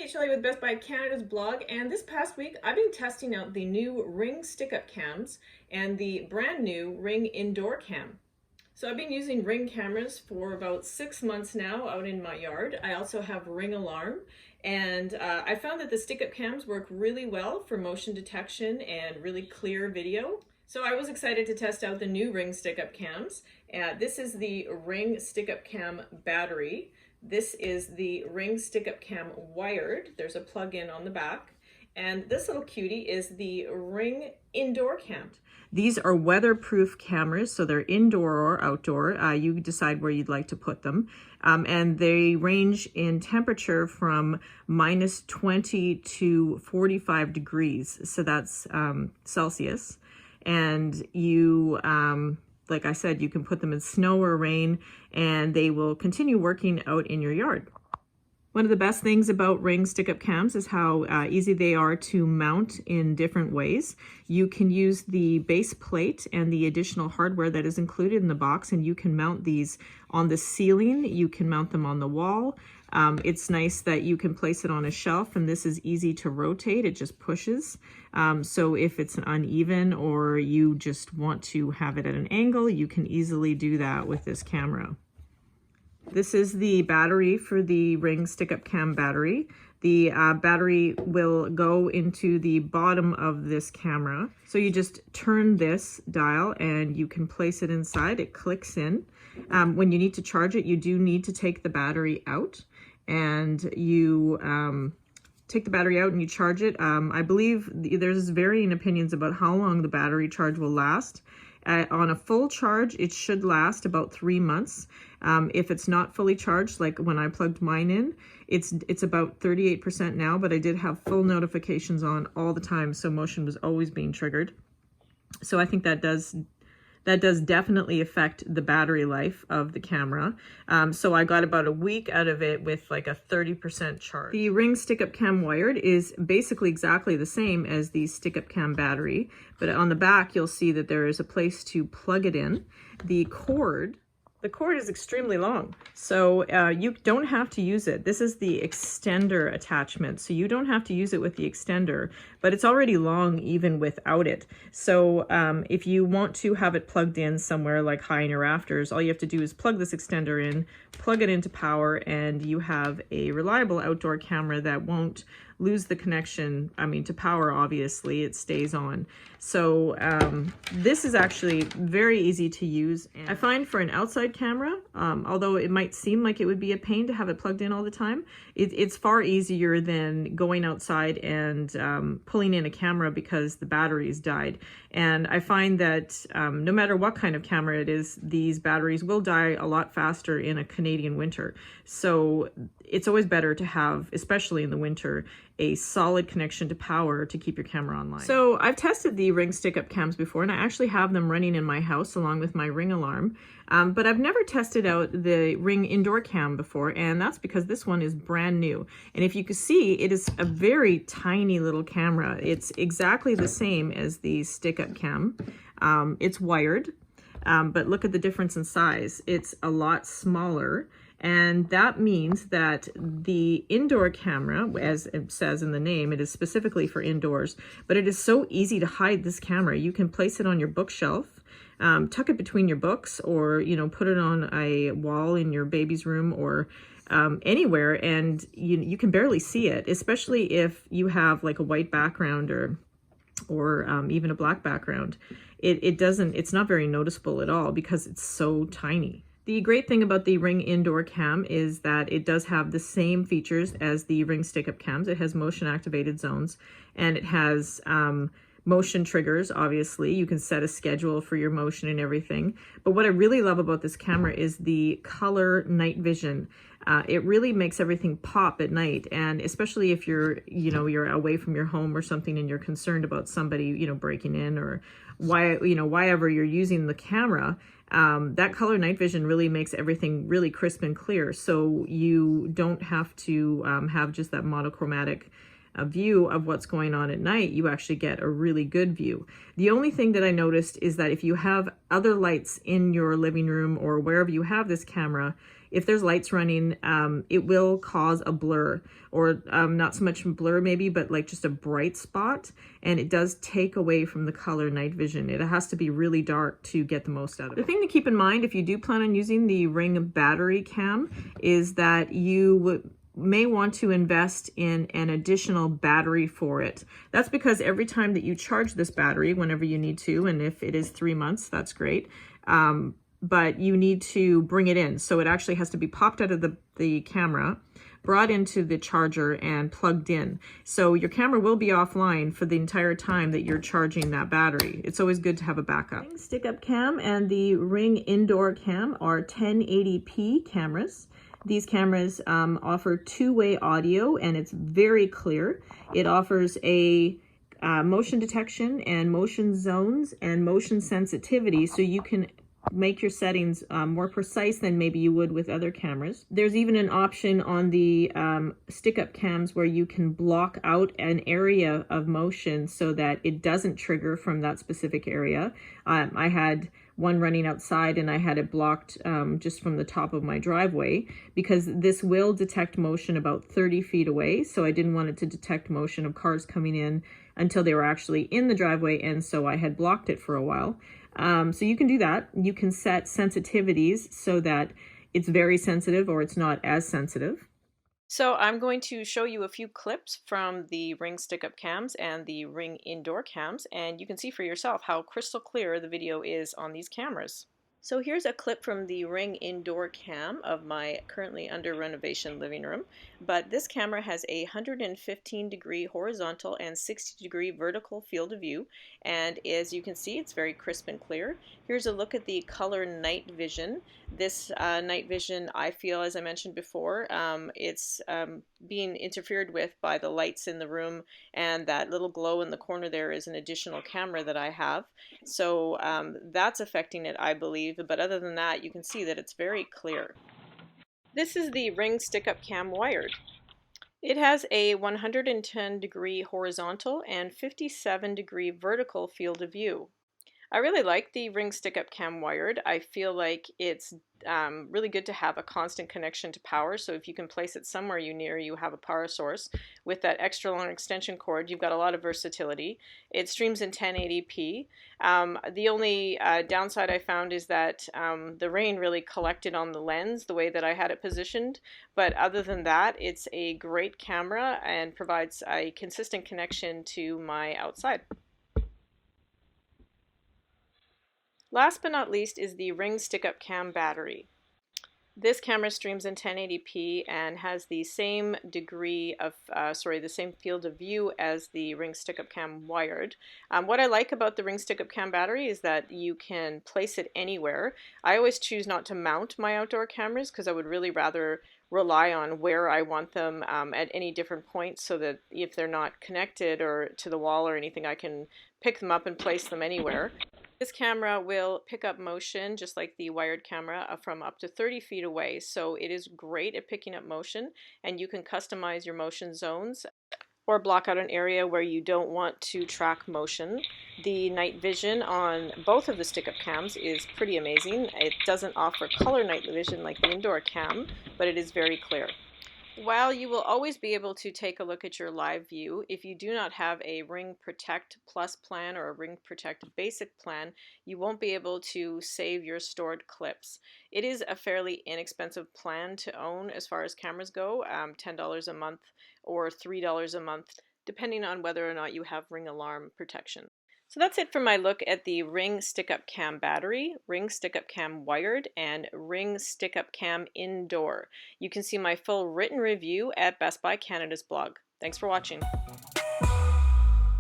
Kate Shelley with Best Buy Canada's blog, and this past week I've been testing out the new Ring stick-up cams and the brand new Ring indoor cam. So I've been using Ring cameras for about 6 months now out in my yard. I also have Ring alarm, and I found that the stick-up cams work really well for motion detection and really clear video. So I was excited to test out the new Ring stick-up cams. This is the Ring stick-up cam battery. This is the Ring stick-up cam wired. There's a plug-in on the back. And this little cutie is the Ring indoor cam. These are weatherproof cameras, so they're indoor or outdoor. You decide where you'd like to put them. And they range in temperature from -20 to 45 degrees. So that's Celsius. And you, like I said, you can put them in snow or rain and they will continue working out in your yard. One of the best things about Ring stick-up cams is how easy they are to mount in different ways. You can use the base plate and the additional hardware that is included in the box, and you can mount these on the ceiling. You can mount them on the wall. It's nice that you can place it on a shelf, and this is easy to rotate. It just pushes. So if it's uneven or you just want to have it at an angle, you can easily do that with this camera. This is the battery for the Ring stick-up cam battery. The battery will go into the bottom of this camera. So you just turn this dial and you can place it inside. It clicks in. When you need to charge it, you do need to take the battery out, and you take the battery out and you charge it. I believe there's varying opinions about how long the battery charge will last. On a full charge, it should last about 3 months. If it's not fully charged, like when I plugged mine in, it's about 38% now, but I did have full notifications on all the time, so motion was always being triggered. So I think that does definitely affect the battery life of the camera. So I got about a week out of it with like a 30% charge. The Ring stick-up cam wired is basically exactly the same as the stick-up cam battery, but on the back you'll see that there is a place to plug it in. The cord is extremely long, so you don't have to use it. This is the extender attachment, so you don't have to use it with the extender, but it's already long even without it. So if you want to have it plugged in somewhere like high in your rafters, all you have to do is plug this extender in, plug it into power, and you have a reliable outdoor camera that won't lose the connection. I mean, to power, obviously, it stays on. So this is actually very easy to use. And I find for an outside camera, although it might seem like it would be a pain to have it plugged in all the time, it's far easier than going outside and pulling in a camera because the battery's died. And I find that no matter what kind of camera it is, these batteries will die a lot faster in a Canadian winter. So it's always better to have, especially in the winter, a solid connection to power to keep your camera online. So I've tested the Ring stick-up cams before, and I actually have them running in my house along with my Ring alarm, but I've never tested out the Ring indoor cam before, and that's because this one is brand new. And if you can see, it is a very tiny little camera. It's exactly the same as the stick-up cam. It's wired, but look at the difference in size. It's a lot smaller. And that means that the indoor camera, as it says in the name, it is specifically for indoors, but it is so easy to hide this camera. You can place it on your bookshelf, tuck it between your books, or, you know, put it on a wall in your baby's room or anywhere, and you can barely see it, especially if you have like a white background or even a black background. It's not very noticeable at all because it's so tiny. The great thing about the Ring indoor cam is that it does have the same features as the Ring stick-up cams. It has motion activated zones, and it has motion triggers. Obviously, you can set a schedule for your motion and everything. But what I really love about this camera is the color night vision. It really makes everything pop at night, and especially if you're away from your home or something and you're concerned about somebody, breaking in, or why ever you're using the camera. That color night vision really makes everything really crisp and clear, so you don't have to have just that monochromatic a view of what's going on at night, you actually get a really good view. The only thing that I noticed is that if you have other lights in your living room or wherever you have this camera, if there's lights running, it will cause a blur, or not so much blur maybe, but like just a bright spot, and it does take away from the color night vision. It has to be really dark to get the most out of it. The thing to keep in mind if you do plan on using the Ring battery cam is that you may want to invest in an additional battery for it. That's because every time that you charge this battery, whenever you need to, and if it is 3 months, that's great, but you need to bring it in. So it actually has to be popped out of the camera, brought into the charger, and plugged in. So your camera will be offline for the entire time that you're charging that battery. It's always good to have a backup. Ring stick-up cam and the Ring indoor cam are 1080p cameras. These cameras offer two-way audio, and it's very clear. It offers a motion detection and motion zones and motion sensitivity, so you can make your settings more precise than maybe you would with other cameras. There's even an option on the stick-up cams where you can block out an area of motion so that it doesn't trigger from that specific area. I had one running outside and I had it blocked just from the top of my driveway, because this will detect motion about 30 feet away. So I didn't want it to detect motion of cars coming in until they were actually in the driveway, and so I had blocked it for a while. So you can do that. You can set sensitivities so that it's very sensitive or it's not as sensitive. So I'm going to show you a few clips from the Ring stick-up cams and the Ring indoor cams, and you can see for yourself how crystal clear the video is on these cameras. So here's a clip from the Ring indoor cam of my currently under renovation living room. But this camera has a 115-degree horizontal and 60-degree vertical field of view. And as you can see, it's very crisp and clear. Here's a look at the color night vision. This night vision, I feel, as I mentioned before, it's being interfered with by the lights in the room, and that little glow in the corner there is an additional camera that I have. So that's affecting it, I believe, but other than that, you can see that it's very clear. This is the Ring stick-up cam wired. It has a 110-degree horizontal and 57-degree vertical field of view. I really like the Ring stick-up cam wired. I feel like it's really good to have a constant connection to power. So if you can place it somewhere you have a power source with that extra long extension cord, you've got a lot of versatility. It streams in 1080p. The only downside I found is that the rain really collected on the lens the way that I had it positioned. But other than that, it's a great camera and provides a consistent connection to my outside. Last but not least is the Ring stick-up cam battery. This camera streams in 1080p and has the same degree of, the same field of view as the Ring stick-up cam wired. What I like about the Ring stick-up cam battery is that you can place it anywhere. I always choose not to mount my outdoor cameras because I would really rather rely on where I want them at any different points, so that if they're not connected or to the wall or anything, I can pick them up and place them anywhere. This camera will pick up motion just like the wired camera from up to 30 feet away, so it is great at picking up motion, and you can customize your motion zones or block out an area where you don't want to track motion. The night vision on both of the stick-up cams is pretty amazing. It doesn't offer color night vision like the indoor cam, but it is very clear. While you will always be able to take a look at your live view, if you do not have a Ring Protect Plus plan or a Ring Protect Basic plan, you won't be able to save your stored clips. It is a fairly inexpensive plan to own as far as cameras go, $10 a month or $3 a month, depending on whether or not you have Ring alarm protection. So that's it for my look at the Ring stick-up cam battery, Ring stick-up cam wired, and Ring stick-up cam indoor. You can see my full written review at Best Buy Canada's blog. Thanks for watching.